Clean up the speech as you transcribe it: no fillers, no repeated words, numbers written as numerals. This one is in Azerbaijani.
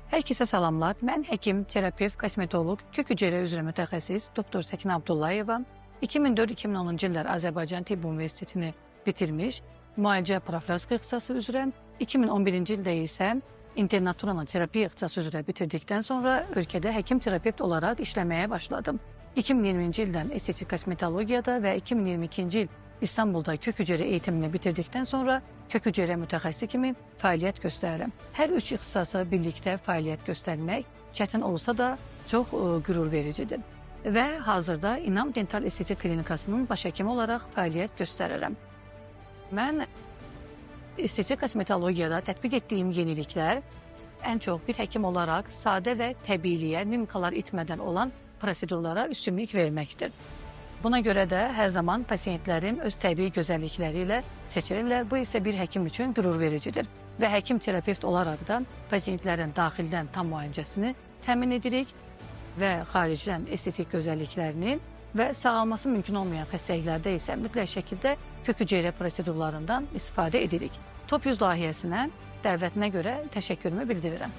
Hər kəsə salamlar. Mən həkim, terapevt, kosmetoloq, kök hüceyrə üzrə mütəxəssis Doktor Səkinə Abdullayeva 2004-2010-cu illər Azərbaycan Tibb Universitetini bitirmiş, müalicə profilaktika ixtisası üzrə 2011-ci ildə isə internaturanın terapiya ixtisası üzrə bitirdikdən sonra ölkədə həkim terapevt olaraq işləməyə başladım. 2020-ci ildən estetik kosmetologiyada və 2022-ci il İstanbulda kök hüceyrə eğitimini bitirdikdən sonra kök hüceyrə mütəxəssisi kimi fəaliyyət göstərirəm. Hər üç ixtisasa birlikdə fəaliyyət göstərmək çətin olsa da çox qürur vericidir. Və hazırda İnam Dental Estetik Klinikasının baş həkimi olaraq fəaliyyət göstərirəm. Mən estetik kosmetologiyada tətbiq etdiyim yeniliklər ən çox bir həkim olaraq sadə və təbiiliyə, mimikalar itmədən olan prosedurlara üstünlük verməkdir. Buna görə də hər zaman pasiyentlərim öz təbii gözəllikləri ilə seçilirlər. Bu isə bir həkim üçün qürur vericidir. Və həkim terapevt olaraq da pasiyentlərin daxildən tam müalicəsini təmin edirik və xaricdən estetik gözəlliklərinin və sağalması mümkün olmayan xəstəliklərdə isə mütləq şəkildə kök hüceyrə prosedurlarından istifadə edirik. Top 100 layihəsinə dəvətinə görə təşəkkürümü bildirirəm.